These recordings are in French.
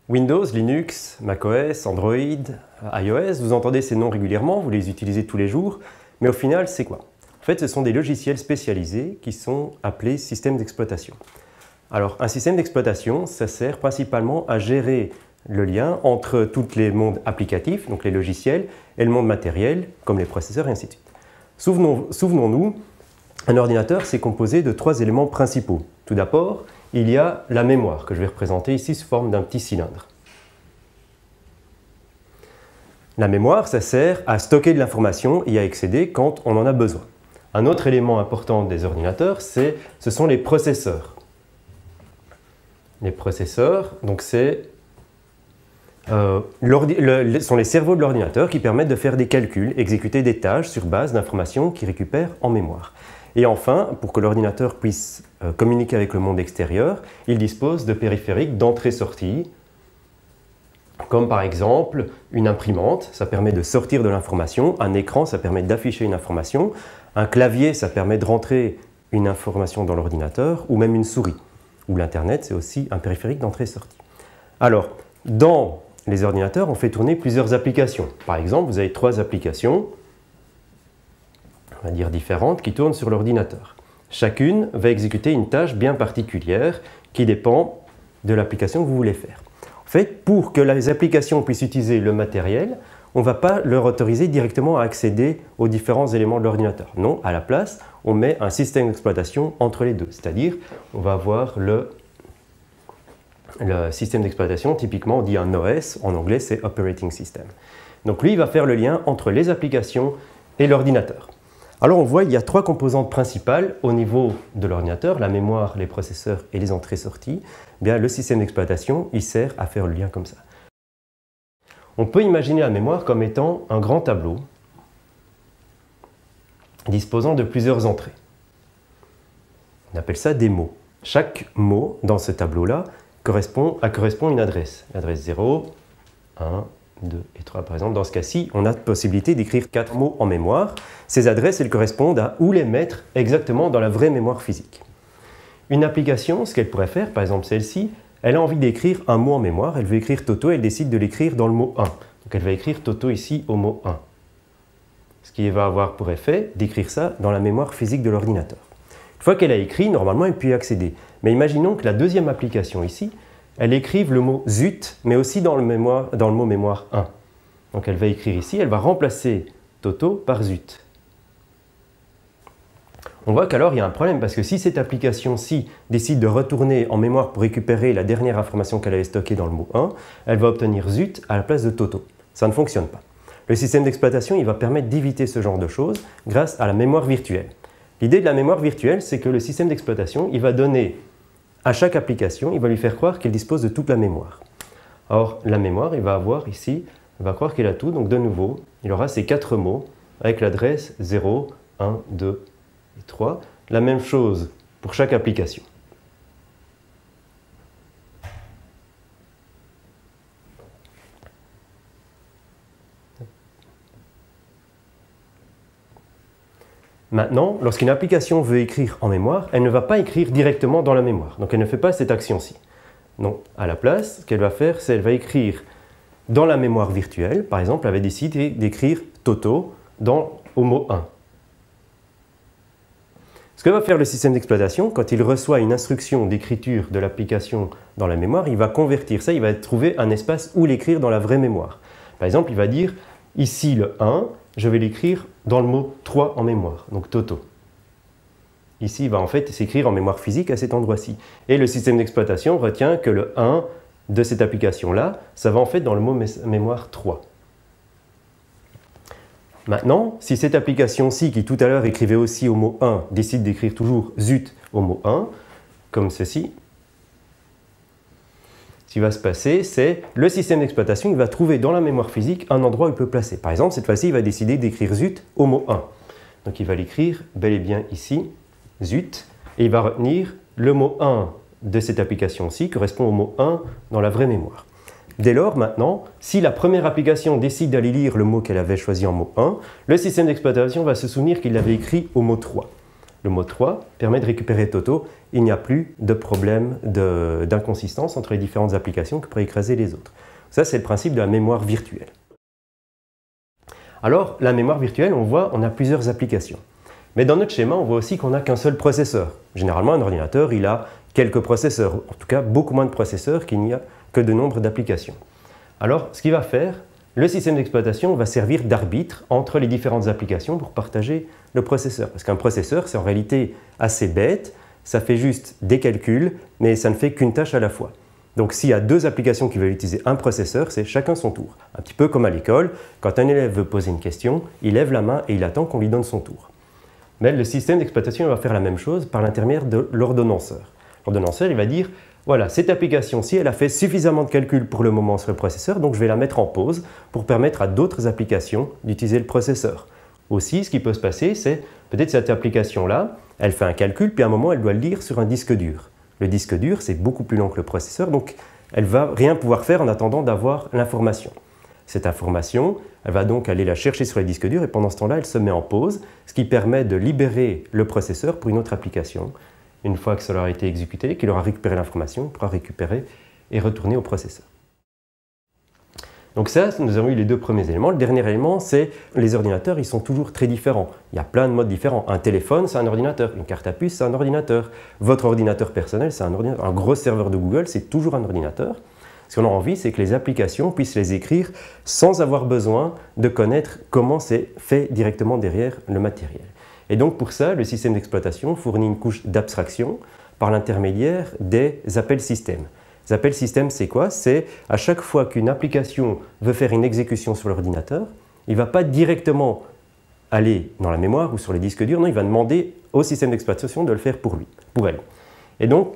Windows, Linux, macOS, Android, iOS, vous entendez ces noms régulièrement, vous les utilisez tous les jours, mais au final, c'est quoi? En fait, ce sont des logiciels spécialisés qui sont appelés systèmes d'exploitation. Alors, un système d'exploitation, ça sert principalement à gérer le lien entre tous les mondes applicatifs, donc les logiciels, et le monde matériel, comme les processeurs et ainsi de suite. Souvenons-nous, un ordinateur, c'est composé de 3 éléments principaux. Tout d'abord, il y a la mémoire, que je vais représenter ici sous forme d'un petit cylindre. La mémoire, ça sert à stocker de l'information et à accéder quand on en a besoin. Un autre élément important des ordinateurs, ce sont les processeurs. Les processeurs, donc sont les cerveaux de l'ordinateur qui permettent de faire des calculs, exécuter des tâches sur base d'informations qu'il récupère en mémoire. Et enfin, pour que l'ordinateur puisse communiquer avec le monde extérieur, il dispose de périphériques d'entrée-sortie, comme par exemple une imprimante, ça permet de sortir de l'information, un écran, ça permet d'afficher une information, un clavier, ça permet de rentrer une information dans l'ordinateur, ou même une souris. Ou l'Internet, c'est aussi un périphérique d'entrée-sortie. Alors, dans les ordinateurs, on fait tourner plusieurs applications. Par exemple, vous avez 3 applications, on va dire différentes, qui tournent sur l'ordinateur. Chacune va exécuter une tâche bien particulière qui dépend de l'application que vous voulez faire. En fait, pour que les applications puissent utiliser le matériel, on ne va pas leur autoriser directement à accéder aux différents éléments de l'ordinateur. Non, à la place, on met un système d'exploitation entre les deux. C'est-à-dire, on va avoir le système d'exploitation, typiquement on dit un OS, en anglais c'est Operating System. Donc lui, il va faire le lien entre les applications et l'ordinateur. Alors on voit, il y a 3 composantes principales au niveau de l'ordinateur, la mémoire, les processeurs et les entrées-sorties. Bien, le système d'exploitation, il sert à faire le lien comme ça. On peut imaginer la mémoire comme étant un grand tableau disposant de plusieurs entrées. On appelle ça des mots. Chaque mot dans ce tableau-là correspond à une adresse. L'adresse 0, 1, 2 et 3 par exemple. Dans ce cas-ci, on a la possibilité d'écrire 4 mots en mémoire. Ces adresses, elles correspondent à où les mettre exactement dans la vraie mémoire physique. Une application, ce qu'elle pourrait faire, par exemple celle-ci, elle a envie d'écrire un mot en mémoire, elle veut écrire Toto, elle décide de l'écrire dans le mot 1. Donc elle va écrire Toto ici au mot 1. Ce qui va avoir pour effet d'écrire ça dans la mémoire physique de l'ordinateur. Une fois qu'elle a écrit, normalement elle peut y accéder. Mais imaginons que la deuxième application ici, elle écrive le mot zut, mais aussi dans le mot mémoire 1. Donc elle va écrire ici, elle va remplacer Toto par zut. On voit qu'alors il y a un problème, parce que si cette application-ci décide de retourner en mémoire pour récupérer la dernière information qu'elle avait stockée dans le mot 1, elle va obtenir zut à la place de Toto. Ça ne fonctionne pas. Le système d'exploitation, il va permettre d'éviter ce genre de choses grâce à la mémoire virtuelle. L'idée de la mémoire virtuelle, c'est que le système d'exploitation, il va donner à chaque application, il va lui faire croire qu'elle dispose de toute la mémoire. Or, la mémoire, il va avoir ici, il va croire qu'elle a tout, donc de nouveau, il aura ces 4 mots avec l'adresse 0, 1, 2 et 3. La même chose pour chaque application. Maintenant, lorsqu'une application veut écrire en mémoire, elle ne va pas écrire directement dans la mémoire. Donc elle ne fait pas cette action-ci. Non, à la place, ce qu'elle va faire, c'est qu'elle va écrire dans la mémoire virtuelle. Par exemple, elle va décider d'écrire Toto au mot 1. Ce que va faire le système d'exploitation, quand il reçoit une instruction d'écriture de l'application dans la mémoire, il va convertir ça, il va trouver un espace où l'écrire dans la vraie mémoire. Par exemple, il va dire, ici le 1, je vais l'écrire dans le mot 3 en mémoire, donc Toto. Ici, il va en fait s'écrire en mémoire physique à cet endroit-ci. Et le système d'exploitation retient que le 1 de cette application-là, ça va en fait dans le mot mémoire 3. Maintenant, si cette application-ci, qui tout à l'heure écrivait aussi au mot 1, décide d'écrire toujours zut au mot 1, comme ceci, ce qui va se passer, c'est le système d'exploitation, il va trouver dans la mémoire physique un endroit où il peut placer. Par exemple, cette fois-ci, il va décider d'écrire zut au mot 1. Donc il va l'écrire bel et bien ici, zut, et il va retenir le mot 1 de cette application-ci correspond au mot 1 dans la vraie mémoire. Dès lors, maintenant, si la première application décide d'aller lire le mot qu'elle avait choisi en mot 1, le système d'exploitation va se souvenir qu'il l'avait écrit au mot 3. Le mode 3 permet de récupérer Toto. Il n'y a plus de problème d'inconsistance entre les différentes applications qui pourraient écraser les autres. Ça, c'est le principe de la mémoire virtuelle. Alors, la mémoire virtuelle, on voit, on a plusieurs applications. Mais dans notre schéma, on voit aussi qu'on n'a qu'un seul processeur. Généralement, un ordinateur, il a quelques processeurs, en tout cas beaucoup moins de processeurs qu'il n'y a que de nombre d'applications. Alors, ce qu'il va faire, le système d'exploitation va servir d'arbitre entre les différentes applications pour partager le processeur. Parce qu'un processeur, c'est en réalité assez bête, ça fait juste des calculs, mais ça ne fait qu'une tâche à la fois. Donc s'il y a deux applications qui veulent utiliser un processeur, c'est chacun son tour. Un petit peu comme à l'école, quand un élève veut poser une question, il lève la main et il attend qu'on lui donne son tour. Mais le système d'exploitation va faire la même chose par l'intermédiaire de l'ordonnanceur. L'ordonnanceur, il va dire, voilà, cette application-ci, elle a fait suffisamment de calculs pour le moment sur le processeur, donc je vais la mettre en pause pour permettre à d'autres applications d'utiliser le processeur. Aussi, ce qui peut se passer, c'est peut-être cette application-là, elle fait un calcul, puis à un moment, elle doit le lire sur un disque dur. Le disque dur, c'est beaucoup plus lent que le processeur, donc elle ne va rien pouvoir faire en attendant d'avoir l'information. Cette information, elle va donc aller la chercher sur le disque dur et pendant ce temps-là, elle se met en pause, ce qui permet de libérer le processeur pour une autre application. Une fois que cela aura été exécuté, qu'il aura récupéré l'information, il pourra récupérer et retourner au processeur. Donc ça, nous avons eu les deux premiers éléments. Le dernier élément, c'est les ordinateurs, ils sont toujours très différents. Il y a plein de modes différents. Un téléphone, c'est un ordinateur. Une carte à puce, c'est un ordinateur. Votre ordinateur personnel, c'est un ordinateur. Un gros serveur de Google, c'est toujours un ordinateur. Ce qu'on a envie, c'est que les applications puissent les écrire sans avoir besoin de connaître comment c'est fait directement derrière le matériel. Et donc pour ça, le système d'exploitation fournit une couche d'abstraction par l'intermédiaire des appels systèmes. Les appels systèmes, c'est quoi? C'est à chaque fois qu'une application veut faire une exécution sur l'ordinateur, il ne va pas directement aller dans la mémoire ou sur les disques durs, non, il va demander au système d'exploitation de le faire pour lui, pour elle. Et donc,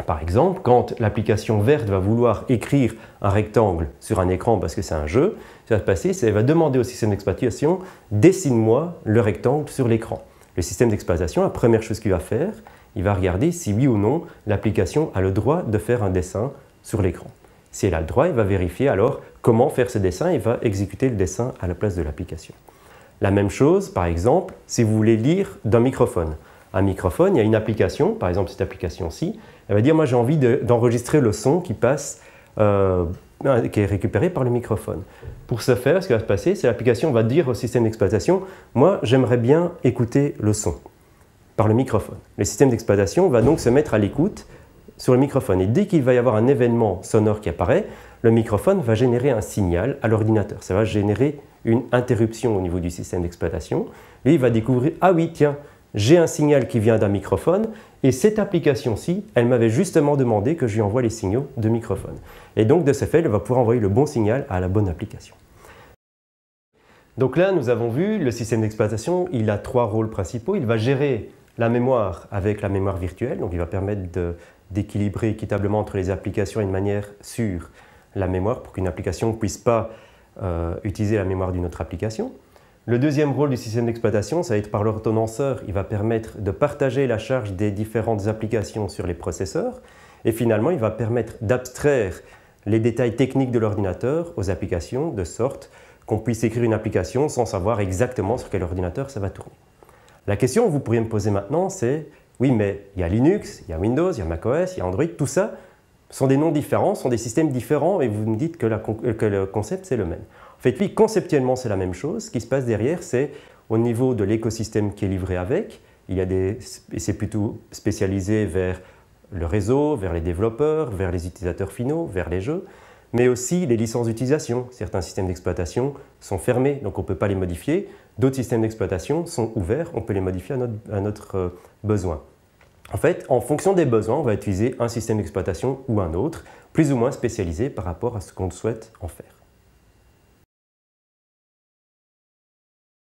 par exemple, quand l'application verte va vouloir écrire un rectangle sur un écran parce que c'est un jeu, ce qui va se passer, c'est qu'elle va demander au système d'exploitation « dessine-moi le rectangle sur l'écran ». Le système d'exploitation, la première chose qu'il va faire, il va regarder si oui ou non l'application a le droit de faire un dessin sur l'écran. Si elle a le droit, il va vérifier alors comment faire ce dessin et va exécuter le dessin à la place de l'application. La même chose, par exemple, si vous voulez lire d'un microphone. Un microphone, il y a une application, par exemple cette application-ci, elle va dire « moi j'ai envie d'enregistrer le son qui passe, qui est récupéré par le microphone ». Pour ce faire, ce qui va se passer, c'est que l'application va dire au système d'exploitation « moi j'aimerais bien écouter le son » par le microphone. Le système d'exploitation va donc se mettre à l'écoute sur le microphone. Et dès qu'il va y avoir un événement sonore qui apparaît, le microphone va générer un signal à l'ordinateur. Ça va générer une interruption au niveau du système d'exploitation. Lui, il va découvrir « ah oui, tiens, j'ai un signal qui vient d'un microphone et cette application-ci, elle m'avait justement demandé que je lui envoie les signaux de microphone. » Et donc, de ce fait, elle va pouvoir envoyer le bon signal à la bonne application. Donc là, nous avons vu, le système d'exploitation, il a trois rôles principaux. Il va gérer la mémoire avec la mémoire virtuelle, donc il va permettre d'équilibrer équitablement entre les applications et une manière sûre la mémoire pour qu'une application ne puisse pas utiliser la mémoire d'une autre application. Le deuxième rôle du système d'exploitation, ça va être par l'ordonnanceur. Il va permettre de partager la charge des différentes applications sur les processeurs. Et finalement, il va permettre d'abstraire les détails techniques de l'ordinateur aux applications, de sorte qu'on puisse écrire une application sans savoir exactement sur quel ordinateur ça va tourner. La question que vous pourriez me poser maintenant, c'est oui, mais il y a Linux, il y a Windows, il y a macOS, il y a Android, tout ça sont des noms différents, sont des systèmes différents et vous me dites que le concept c'est le même. En fait, oui, conceptuellement c'est la même chose. Ce qui se passe derrière, c'est au niveau de l'écosystème qui est livré avec, c'est plutôt spécialisé vers le réseau, vers les développeurs, vers les utilisateurs finaux, vers les jeux, mais aussi les licences d'utilisation. Certains systèmes d'exploitation sont fermés, donc on ne peut pas les modifier. D'autres systèmes d'exploitation sont ouverts, on peut les modifier à notre besoin. En fait, en fonction des besoins, on va utiliser un système d'exploitation ou un autre, plus ou moins spécialisé par rapport à ce qu'on souhaite en faire.